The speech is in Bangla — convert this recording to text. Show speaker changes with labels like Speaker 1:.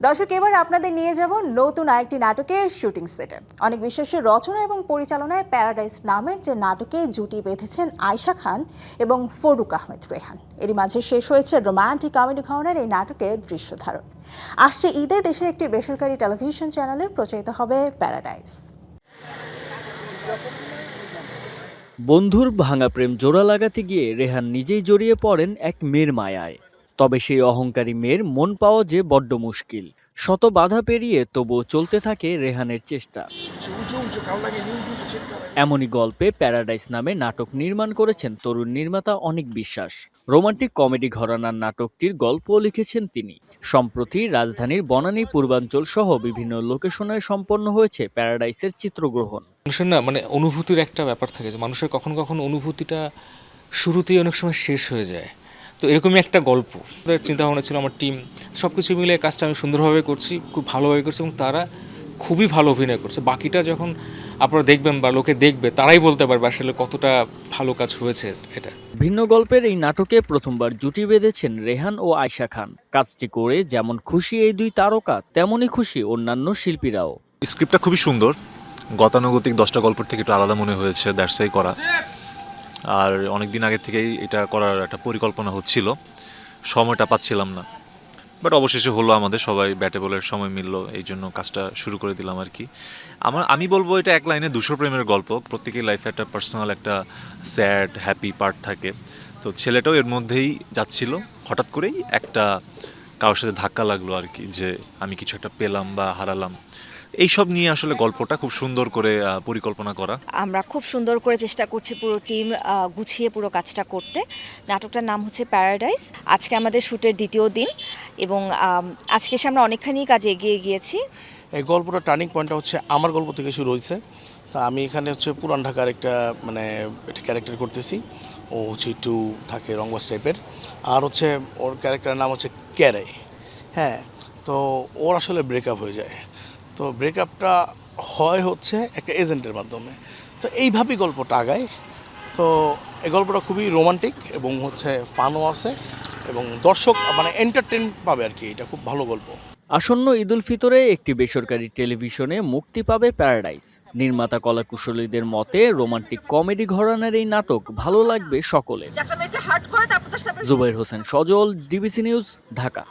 Speaker 1: দর্শক, এবার আপনাদের নিয়ে যাব নতুন আরেকটি নাটকের শুটিং সেটে। অনেক বিশ্বাসের রচনা এবং পরিচালনায় প্যারাডাইস নামের যে নাটকে জুটি বেঁধেছেন আয়েশা খান এবং ফরুক আহমেদ রেহান। এরই মাঝে শেষ হয়েছে রোমান্টিক কমেডি ঘরানার এই নাটকের দৃশ্য ধারণ। আসছে ঈদে দেশের একটি বেসরকারি টেলিভিশন চ্যানেলে প্রচারিত হবে প্যারাডাইস।
Speaker 2: বন্ধুর ভাঙা প্রেম জোড়া লাগাতে গিয়ে রেহান নিজেই জড়িয়ে পড়েন এক মেয়ের মায়ায়। তবে সেই অহংকারী মেয়ের মন পাওয়া যে বড্ড মুশকিল। শত বাধা পেরিয়ে তবুও চলতে থাকে রেহানের চেষ্টা। এমনই গল্পে প্যারাডাইস নামে নাটক নির্মাণ করেছেন তরুণ নির্মাতা অনিক বিশ্বাস। রোমান্টিক কমেডি ঘরানার নাটকটির গল্পও লিখেছেন তিনি। সম্প্রতি রাজধানীর বনানী পূর্বাঞ্চল সহ বিভিন্ন লোকেশনে সম্পন্ন হয়েছে প্যারাডাইসের চিত্রগ্রহণ।
Speaker 3: মানুষের না অনুভূতির একটা ব্যাপার থাকে, যে মানুষের কখনো কখনো অনুভূতিটা শুরুতেই অনেক সময় শেষ হয়ে যায়। তো এরকমই একটা গল্প চিন্তা ভাবনা ছিল। আমার টিম সব কিছু মিলে কাজটা আমি সুন্দরভাবে করছি, খুব ভালোভাবে করছি এবং তারা খুবই ভালো অভিনয় করছে। বাকিটা যখন আপনারা দেখবেন বা লোকে দেখবে, তারাই বলতে পারবে আসলে কতটা ভালো কাজ হয়েছে। এটা
Speaker 2: ভিন্ন গল্পের এই নাটকে প্রথমবার জুটি বেঁধেছেন রেহান ও আয়েশা খান। কাজটি করে যেমন খুশি এই দুই তারকা, তেমনই খুশি অন্যান্য শিল্পীরাও।
Speaker 4: স্ক্রিপ্টটা খুবই সুন্দর, গতানুগতিক 10টা গল্পের থেকে একটু আলাদা মনে হয়েছে, দ্যাটস ওয়াই করা। আর অনেকদিন আগে থেকেই এটা করার একটা পরিকল্পনা হচ্ছিল, সময়টা পাচ্ছিলাম না, বাট অবশেষে হলো। আমাদের সবাই ব্যাটে বলের সময় মিললো, এই জন্য কাজটা শুরু করে দিলাম আর কি। আমি বলবো এটা এক লাইনে 200 প্রেমের গল্প। প্রত্যেকের লাইফে একটা পার্সোনাল একটা স্যাড হ্যাপি পার্ট থাকে, তো ছেলেটাও এর মধ্যেই যাচ্ছিল। হঠাৎ করেই একটা কারোর সাথে ধাক্কা লাগলো আর কি, যে আমি কিছু একটা পেলাম বা হারালাম। এইসব নিয়ে আসলে গল্পটা খুব সুন্দর করে পরিকল্পনা করা।
Speaker 5: আমরা খুব সুন্দর করে চেষ্টা করছি পুরো টিম গুছিয়ে পুরো কাজটা করতে। নাটকটার নাম হচ্ছে প্যারাডাইস। আজকে আমাদের শ্যুটের দ্বিতীয় দিন এবং আজকে আমরা অনেকখানি কাজে এগিয়ে গিয়েছি।
Speaker 6: এই গল্পটা টার্নিং পয়েন্টটা হচ্ছে আমার গল্প থেকে শুরু হয়েছে। তা আমি এখানে হচ্ছে পুরান ঢাকার একটা একটা ক্যারেক্টার করতেছি। ও হচ্ছে একটু থাকে রংবাস টাইপের, আর হচ্ছে ওর ক্যারেক্টারের নাম হচ্ছে ক্যারে। হ্যাঁ, তো ওর আসলে ব্রেকআপ হয়ে যায়। তো ব্রেকআপটা হয় হচ্ছে একটা এজেন্টের মাধ্যমে। তো এইভাবেই গল্পটা আগায়। তো এই গল্পটা খুবই রোমান্টিক এবং হচ্ছে ফানও আছে এবং দর্শক এন্টারটেন পাবে আর কি। এটা খুব ভালো গল্প।
Speaker 2: আসন্ন ঈদুল ফিতরে একটি বেসরকারি টেলিভিশনে মুক্তি পাবে প্যারাডাইস। নির্মাতা কলাকুশলীদের মতে রোমান্টিক কমেডি ঘরানার এই নাটক ভালো লাগবে সকলে। জুবাইর হোসেন সজল, ডিবিসি নিউজ, ঢাকা।